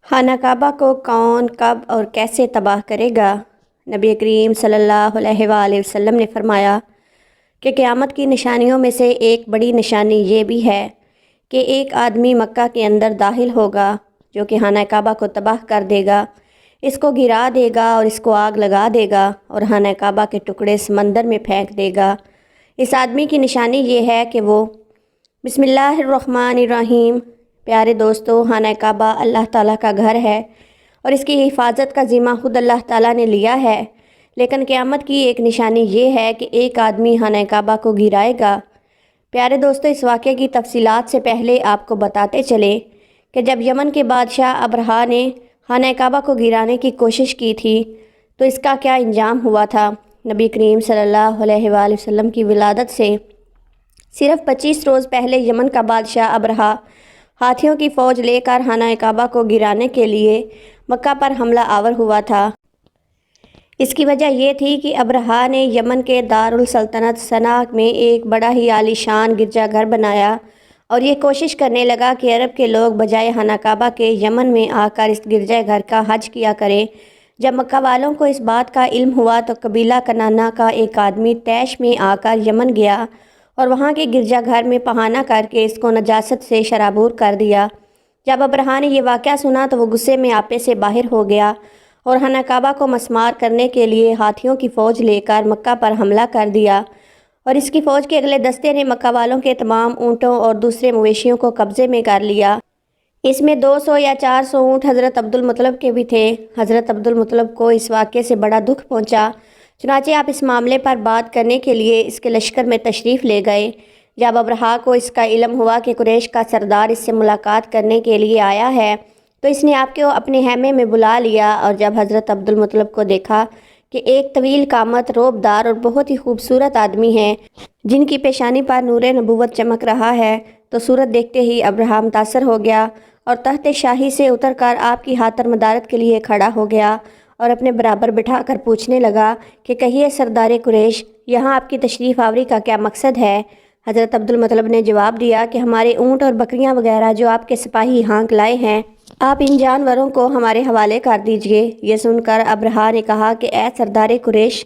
خانہ کعبہ کو کون کب اور کیسے تباہ کرے گا؟ نبی کریم صلی اللہ علیہ وآلہ وسلم نے فرمایا کہ قیامت کی نشانیوں میں سے ایک بڑی نشانی یہ بھی ہے کہ ایک آدمی مکہ کے اندر داخل ہوگا جو کہ خانہ کعبہ کو تباہ کر دے گا، اس کو گرا دے گا اور اس کو آگ لگا دے گا اور خانہ کعبہ کے ٹکڑے سمندر میں پھینک دے گا۔ اس آدمی کی نشانی یہ ہے کہ وہ بسم اللہ الرحمن الرحیم۔ پیارے دوستو، خانہ کعبہ اللہ تعالیٰ کا گھر ہے اور اس کی حفاظت کا ذمہ خود اللہ تعالیٰ نے لیا ہے، لیکن قیامت کی ایک نشانی یہ ہے کہ ایک آدمی خانہ کعبہ کو گرائے گا۔ پیارے دوستو، اس واقعے کی تفصیلات سے پہلے آپ کو بتاتے چلے کہ جب یمن کے بادشاہ ابرہہ نے خانہ کعبہ کو گرانے کی کوشش کی تھی تو اس کا کیا انجام ہوا تھا۔ نبی کریم صلی اللہ علیہ وآلہ وسلم کی ولادت سے صرف 25 روز پہلے یمن کا بادشاہ ابرہہ ہاتھیوں کی فوج لے کر خانہ کعبہ کو گرانے کے لیے مکہ پر حملہ آور ہوا تھا۔ اس کی وجہ یہ تھی کہ ابرہہ نے یمن کے دارالسلطنت صنعا میں ایک بڑا ہی عالی شان گرجا گھر بنایا اور یہ کوشش کرنے لگا کہ عرب کے لوگ بجائے خانہ کعبہ کے یمن میں آ کر اس گرجا گھر کا حج کیا کریں۔ جب مکہ والوں کو اس بات کا علم ہوا تو قبیلہ کنانہ کا ایک آدمی طیش میں آ کر یمن گیا اور وہاں کے گرجا گھر میں پہانہ کر کے اس کو نجاست سے شرابور کر دیا۔ جب ابرہہ نے یہ واقعہ سنا تو وہ غصے میں آپے سے باہر ہو گیا اور خانہ کعبہ کو مسمار کرنے کے لیے ہاتھیوں کی فوج لے کر مکہ پر حملہ کر دیا اور اس کی فوج کے اگلے دستے نے مکہ والوں کے تمام اونٹوں اور دوسرے مویشیوں کو قبضے میں کر لیا۔ اس میں 200 یا 400 اونٹ حضرت عبدالمطلب کے بھی تھے۔ حضرت عبدالمطلب کو اس واقعے سے بڑا دکھ پہنچا، چنانچہ آپ اس معاملے پر بات کرنے کے لیے اس کے لشکر میں تشریف لے گئے۔ جب ابرہہ کو اس کا علم ہوا کہ قریش کا سردار اس سے ملاقات کرنے کے لیے آیا ہے تو اس نے آپ کو اپنے خیمے میں بلا لیا، اور جب حضرت عبدالمطلب کو دیکھا کہ ایک طویل قامت، روبدار اور بہت ہی خوبصورت آدمی ہیں جن کی پیشانی پر نور نبوت چمک رہا ہے، تو صورت دیکھتے ہی ابرہہ متاثر ہو گیا اور تخت شاہی سے اتر کر آپ کی خاطر مدارت کے لیے کھڑا ہو گیا اور اپنے برابر بٹھا کر پوچھنے لگا کہ کہیے سردار قریش، یہاں آپ کی تشریف آوری کا کیا مقصد ہے؟ حضرت عبدالمطلب نے جواب دیا کہ ہمارے اونٹ اور بکریاں وغیرہ جو آپ کے سپاہی ہانک لائے ہیں، آپ ان جانوروں کو ہمارے حوالے کر دیجئے۔ یہ سن کر ابرہہ نے کہا کہ اے سردار قریش،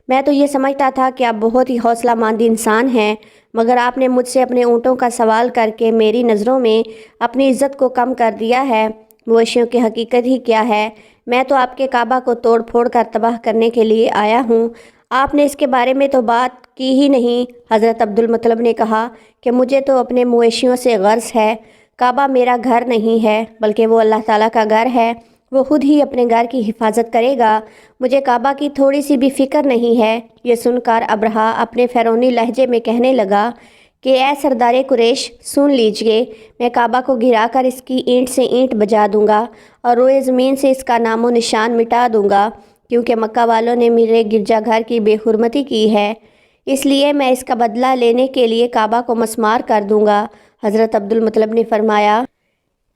میں تو یہ سمجھتا تھا کہ آپ بہت ہی حوصلہ مند انسان ہیں، مگر آپ نے مجھ سے اپنے اونٹوں کا سوال کر کے میری نظروں میں اپنی عزت کو کم کر دیا ہے۔ مویشیوں کی حقیقت ہی کیا ہے؟ میں تو آپ کے کعبہ کو توڑ پھوڑ کر تباہ کرنے کے لیے آیا ہوں، آپ نے اس کے بارے میں تو بات کی ہی نہیں۔ حضرت عبدالمطلب نے کہا کہ مجھے تو اپنے مویشیوں سے غرض ہے، کعبہ میرا گھر نہیں ہے بلکہ وہ اللہ تعالیٰ کا گھر ہے، وہ خود ہی اپنے گھر کی حفاظت کرے گا، مجھے کعبہ کی تھوڑی سی بھی فکر نہیں ہے۔ یہ سن کر ابرہہ اپنے فرعونی لہجے میں کہنے لگا کہ اے سردار قریش، سن لیجئے، میں کعبہ کو گرا کر اس کی اینٹ سے اینٹ بجا دوں گا اور روئے زمین سے اس کا نام و نشان مٹا دوں گا، کیونکہ مکہ والوں نے میرے گرجا گھر کی بے حرمتی کی ہے، اس لیے میں اس کا بدلہ لینے کے لیے کعبہ کو مسمار کر دوں گا۔ حضرت عبدالمطلب نے فرمایا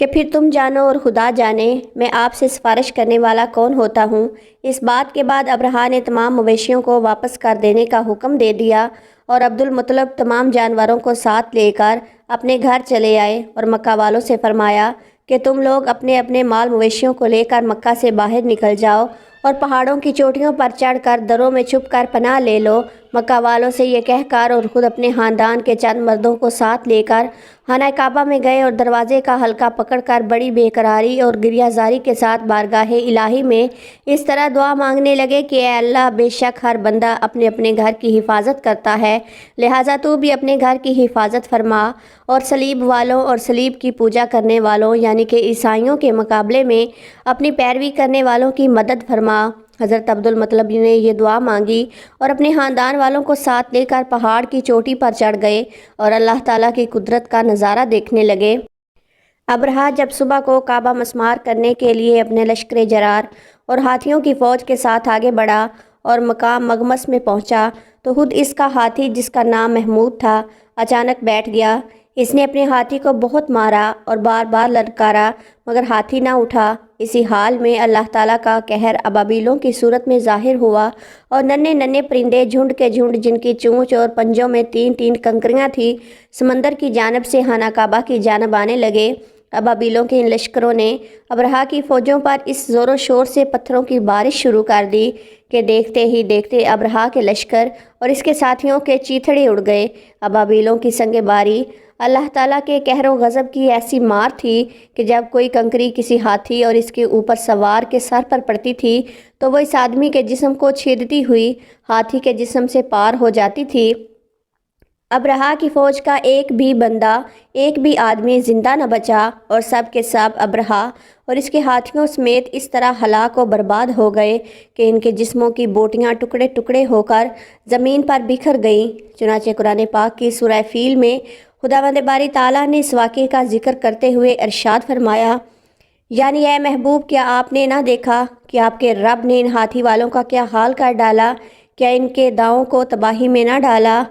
کہ پھر تم جانو اور خدا جانے میں آپ سے سفارش کرنے والا کون ہوتا ہوں۔ اس بات کے بعد ابرہہ نے تمام مویشیوں کو واپس کر دینے کا حکم دے دیا اور عبدالمطلب تمام جانوروں کو ساتھ لے کر اپنے گھر چلے آئے اور مکہ والوں سے فرمایا کہ تم لوگ اپنے اپنے مال مویشیوں کو لے کر مکہ سے باہر نکل جاؤ اور پہاڑوں کی چوٹیوں پر چڑھ کر دروں میں چھپ کر پناہ لے لو۔ مکہ والوں سے یہ کہہ کر اور خود اپنے خاندان کے چند مردوں کو ساتھ لے کر خانہ کعبہ میں گئے اور دروازے کا حلقہ پکڑ کر بڑی بے قراری اور گریہ زاری کے ساتھ بارگاہ الہی میں اس طرح دعا مانگنے لگے کہ اے اللہ، بے شک ہر بندہ اپنے اپنے گھر کی حفاظت کرتا ہے، لہٰذا تو بھی اپنے گھر کی حفاظت فرما اور صلیب والوں اور صلیب کی پوجا کرنے والوں یعنی کہ عیسائیوں کے مقابلے میں اپنی پیروی کرنے والوں کی مدد فرما۔ حضرت عبدالمطلب نے یہ دعا مانگی اور اپنے خاندان والوں کو ساتھ لے کر پہاڑ کی چوٹی پر چڑھ گئے اور اللہ تعالیٰ کی قدرت کا نظارہ دیکھنے لگے۔ ابرہہ جب صبح کو کعبہ مسمار کرنے کے لیے اپنے لشکر جرار اور ہاتھیوں کی فوج کے ساتھ آگے بڑھا اور مقام مغمس میں پہنچا تو خود اس کا ہاتھی، جس کا نام محمود تھا، اچانک بیٹھ گیا۔ اس نے اپنے ہاتھی کو بہت مارا اور بار بار للکارا مگر ہاتھی نہ اٹھا۔ اسی حال میں اللہ تعالیٰ کا قہر ابابیلوں کی صورت میں ظاہر ہوا اور ننھے ننھے پرندے جھنڈ کے جھنڈ جن کی چونچ اور پنجوں میں 3 3 کنکریاں تھیں، سمندر کی جانب سے خانہ کعبہ کی جانب آنے لگے۔ ابابیلوں کے ان لشکروں نے ابرہا کی فوجوں پر اس زور و شور سے پتھروں کی بارش شروع کر دی کہ دیکھتے ہی دیکھتے ابرہا کے لشکر اور اس کے ساتھیوں کے چیتھڑے اڑ گئے۔ ابابیلوں کی سنگ باری اللہ تعالیٰ کے قہر و غضب کی ایسی مار تھی کہ جب کوئی کنکری کسی ہاتھی اور اس کے اوپر سوار کے سر پر پڑتی تھی تو وہ اس آدمی کے جسم کو چھیدتی ہوئی ہاتھی کے جسم سے پار ہو جاتی تھی۔ ابرہا کی فوج کا ایک بھی بندہ، ایک بھی آدمی زندہ نہ بچا، اور سب کے سب ابرہا اور اس کے ہاتھیوں سمیت اس طرح ہلاک و برباد ہو گئے کہ ان کے جسموں کی بوٹیاں ٹکڑے ٹکڑے ہو کر زمین پر بکھر گئیں۔ چنانچہ قرآن پاک کی سورہ فیل میں خداوند باری تعالیٰ نے اس واقعے کا ذکر کرتے ہوئے ارشاد فرمایا، یعنی اے محبوب، کیا آپ نے نہ دیکھا کہ آپ کے رب نے ان ہاتھی والوں کا کیا حال کر ڈالا؟ کیا ان کے داؤں کو تباہی میں نہ ڈالا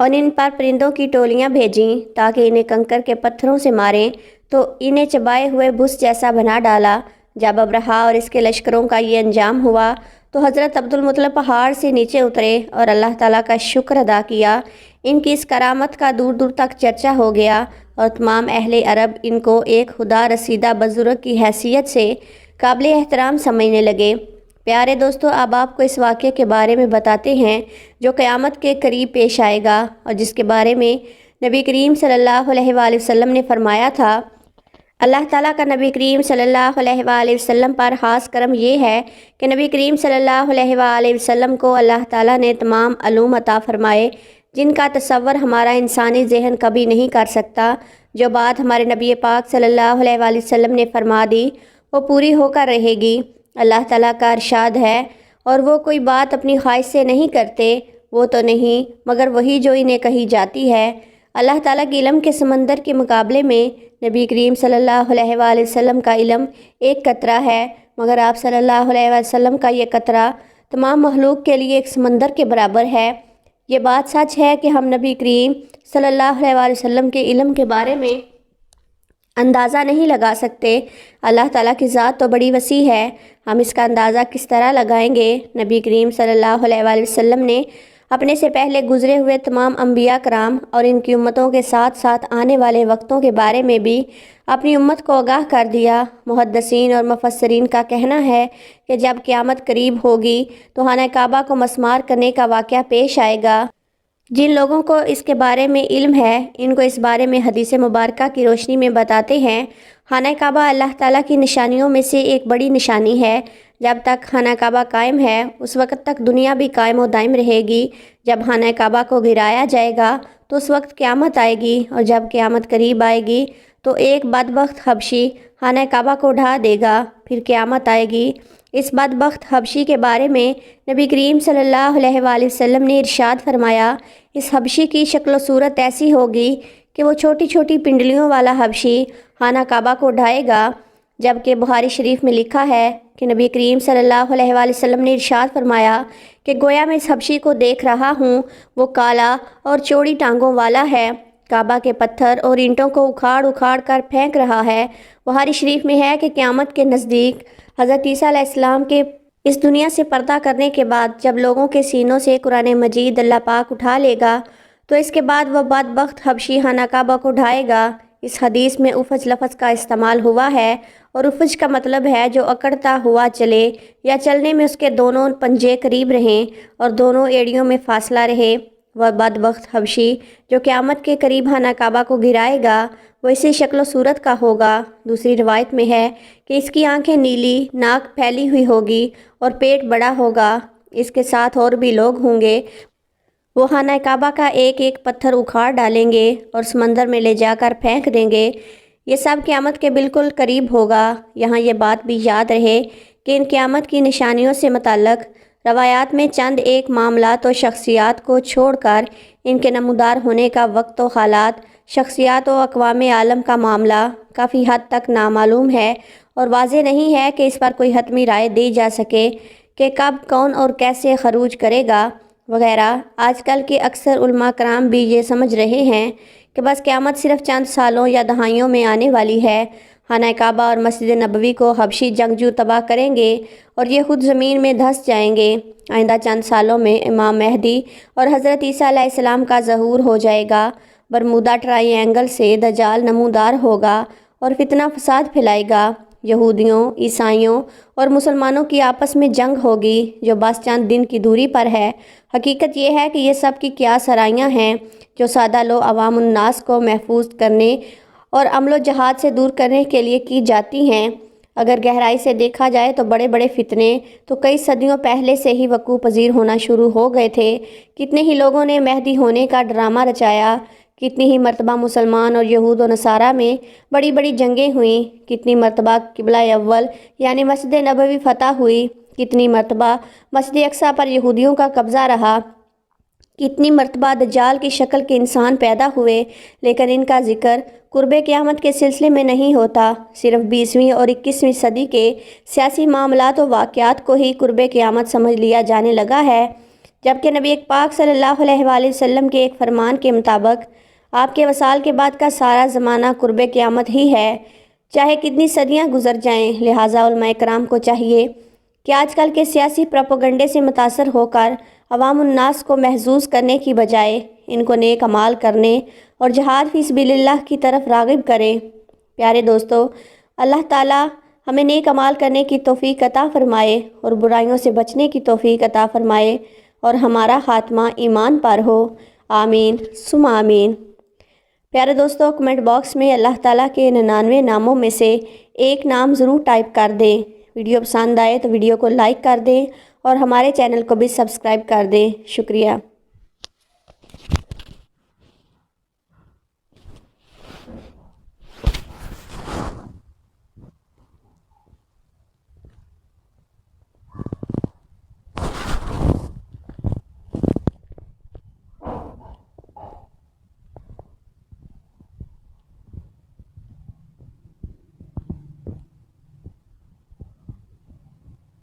اور ان پر پرندوں کی ٹولیاں بھیجیں تاکہ انہیں کنکر کے پتھروں سے ماریں تو انہیں چبائے ہوئے بھس جیسا بنا ڈالا۔ جب ابرہا اور اس کے لشکروں کا یہ انجام ہوا تو حضرت عبدالمطلب پہاڑ سے نیچے اترے اور اللہ تعالیٰ کا شکر ادا کیا۔ ان کی اس کرامت کا دور دور تک چرچا ہو گیا اور تمام اہل عرب ان کو ایک خدا رسیدہ بزرگ کی حیثیت سے قابل احترام سمجھنے لگے۔ پیارے دوستو، اب آپ کو اس واقعے کے بارے میں بتاتے ہیں جو قیامت کے قریب پیش آئے گا اور جس کے بارے میں نبی کریم صلی اللہ علیہ وآلہ وسلم نے فرمایا تھا۔ اللہ تعالیٰ کا نبی کریم صلی اللہ علیہ وآلہ وسلم پر خاص کرم یہ ہے کہ نبی کریم صلی اللہ علیہ وآلہ وسلم کو اللہ تعالیٰ نے تمام علوم عطا فرمائے جن کا تصور ہمارا انسانی ذہن کبھی نہیں کر سکتا۔ جو بات ہمارے نبی پاک صلی اللہ علیہ وآلہ وسلم نے فرما دی وہ پوری ہو کر رہے گی۔ اللہ تعالیٰ کا ارشاد ہے، اور وہ کوئی بات اپنی خواہش سے نہیں کرتے، وہ تو نہیں مگر وہی جو انہیں کہی جاتی ہے۔ اللہ تعالیٰ کے علم کے سمندر کے مقابلے میں نبی کریم صلی اللہ علیہ وآلہ وسلم کا علم ایک قطرہ ہے، مگر آپ صلی اللہ علیہ وآلہ وسلم کا یہ قطرہ تمام مخلوق کے لیے ایک سمندر کے برابر ہے۔ یہ بات سچ ہے کہ ہم نبی کریم صلی اللہ علیہ وآلہ وسلم کے علم کے بارے میں اندازہ نہیں لگا سکتے۔ اللہ تعالیٰ کی ذات تو بڑی وسیع ہے، ہم اس کا اندازہ کس طرح لگائیں گے؟ نبی کریم صلی اللہ علیہ وآلہ وسلم نے اپنے سے پہلے گزرے ہوئے تمام انبیاء کرام اور ان کی امتوں کے ساتھ ساتھ آنے والے وقتوں کے بارے میں بھی اپنی امت کو آگاہ کر دیا۔ محدثین اور مفسرین کا کہنا ہے کہ جب قیامت قریب ہوگی تو خانہ کعبہ کو مسمار کرنے کا واقعہ پیش آئے گا۔ جن لوگوں کو اس کے بارے میں علم ہے ان کو اس بارے میں حدیث مبارکہ کی روشنی میں بتاتے ہیں۔ خانہ کعبہ اللہ تعالیٰ کی نشانیوں میں سے ایک بڑی نشانی ہے۔ جب تک خانہ کعبہ قائم ہے اس وقت تک دنیا بھی قائم و دائم رہے گی۔ جب خانہ کعبہ کو گرایا جائے گا تو اس وقت قیامت آئے گی، اور جب قیامت قریب آئے گی تو ایک بدبخت حبشی خانہ کعبہ کو ڈھا دے گا، پھر قیامت آئے گی۔ اس بدبخت حبشی کے بارے میں نبی کریم صلی اللہ علیہ وآلہ وسلم نے ارشاد فرمایا، اس حبشی کی شکل و صورت ایسی ہوگی کہ وہ چھوٹی چھوٹی پنڈلیوں والا حبشی خانہ کعبہ کو ڈھائے گا۔ جبکہ بخاری شریف میں لکھا ہے کہ نبی کریم صلی اللہ علیہ وآلہ وسلم نے ارشاد فرمایا کہ گویا میں اس حبشی کو دیکھ رہا ہوں، وہ کالا اور چوڑی ٹانگوں والا ہے، کعبہ کے پتھر اور اینٹوں کو اکھاڑ اکھاڑ کر پھینک رہا ہے۔ بخاری شریف میں ہے کہ قیامت کے نزدیک حضرت عیسیٰ علیہ السلام کے اس دنیا سے پردہ کرنے کے بعد جب لوگوں کے سینوں سے قرآن مجید اللہ پاک اٹھا لے گا تو اس کے بعد وہ بدبخت حبشی خانہ کعبہ کو ڈھائے گا۔ اس حدیث میں افج لفظ کا استعمال ہوا ہے، اور افج کا مطلب ہے جو اکڑتا ہوا چلے یا چلنے میں اس کے دونوں پنجے قریب رہیں اور دونوں ایڑیوں میں فاصلہ رہے۔ وہ بدبخت حبشی جو قیامت کے قریب خانہ کعبہ کو گرائے گا وہ اسی شکل و صورت کا ہوگا۔ دوسری روایت میں ہے کہ اس کی آنکھیں نیلی، ناک پھیلی ہوئی ہوگی اور پیٹ بڑا ہوگا۔ اس کے ساتھ اور بھی لوگ ہوں گے، وہ خانہ کعبہ کا ایک ایک پتھر اکھاڑ ڈالیں گے اور سمندر میں لے جا کر پھینک دیں گے۔ یہ سب قیامت کے بالکل قریب ہوگا۔ یہاں یہ بات بھی یاد رہے کہ ان قیامت کی نشانیوں سے متعلق روایات میں چند ایک معاملات و شخصیات کو چھوڑ کر ان کے نمودار ہونے کا وقت و حالات، شخصیات و اقوام عالم کا معاملہ کافی حد تک نامعلوم ہے، اور واضح نہیں ہے کہ اس پر کوئی حتمی رائے دی جا سکے کہ کب کون اور کیسے خروج کرے گا وغیرہ۔ آج کل کے اکثر علماء کرام بھی یہ سمجھ رہے ہیں کہ بس قیامت صرف چند سالوں یا دہائیوں میں آنے والی ہے۔ خانہ کعبہ اور مسجد نبوی کو حبشی جنگجو تباہ کریں گے اور یہ خود زمین میں دھنس جائیں گے۔ آئندہ چند سالوں میں امام مہدی اور حضرت عیسیٰ علیہ السلام کا ظہور ہو جائے گا۔ برمودا ٹرائی اینگل سے دجال نمودار ہوگا اور فتنہ فساد پھیلائے گا۔ یہودیوں، عیسائیوں اور مسلمانوں کی آپس میں جنگ ہوگی جو بس چند دن کی دوری پر ہے۔ حقیقت یہ ہے کہ یہ سب کی کیا سرائیاں ہیں جو سادہ لو عوام الناس کو محفوظ کرنے اور عمل و جہاد سے دور کرنے کے لیے کی جاتی ہیں۔ اگر گہرائی سے دیکھا جائے تو بڑے بڑے فتنے تو کئی صدیوں پہلے سے ہی وقوع پذیر ہونا شروع ہو گئے تھے۔ کتنے ہی لوگوں نے مہدی ہونے کا ڈرامہ رچایا، کتنی ہی مرتبہ مسلمان اور یہود و نصارہ میں بڑی بڑی جنگیں ہوئیں، کتنی مرتبہ قبلہ اول یعنی مسجد نبوی فتح ہوئی، کتنی مرتبہ مسجد اقصیٰ پر یہودیوں کا قبضہ رہا، کتنی مرتبہ دجال کی شکل کے انسان پیدا ہوئے، لیکن ان کا ذکر قرب قیامت کے سلسلے میں نہیں ہوتا۔ صرف 20ویں اور 21ویں صدی کے سیاسی معاملات و واقعات کو ہی قرب قیامت سمجھ لیا جانے لگا ہے، جبکہ نبی پاک صلی اللہ علیہ وآلہ وسلم کے ایک فرمان کے مطابق آپ کے وصال کے بعد کا سارا زمانہ قرب قیامت ہی ہے، چاہے کتنی صدیاں گزر جائیں۔ لہٰذا علماء کرام کو چاہیے کہ آج کل کے سیاسی پروپیگنڈے سے متاثر ہو کر عوام الناس کو محظوظ کرنے کی بجائے ان کو نیک اعمال کرنے اور جہاد فی سبیل اللہ کی طرف راغب کریں۔ پیارے دوستو، اللہ تعالیٰ ہمیں نیک اعمال کرنے کی توفیق عطا فرمائے اور برائیوں سے بچنے کی توفیق عطا فرمائے اور ہمارا خاتمہ ایمان پر ہو، آمین ثم آمین۔ پیارے دوستو، کمنٹ باکس میں اللہ تعالیٰ کے 99 ناموں میں سے ایک نام ضرور ٹائپ کر دیں۔ ویڈیو پسند آئے تو ویڈیو کو لائک کر دیں اور ہمارے چینل کو بھی سبسکرائب کر دیں۔ شکریہ۔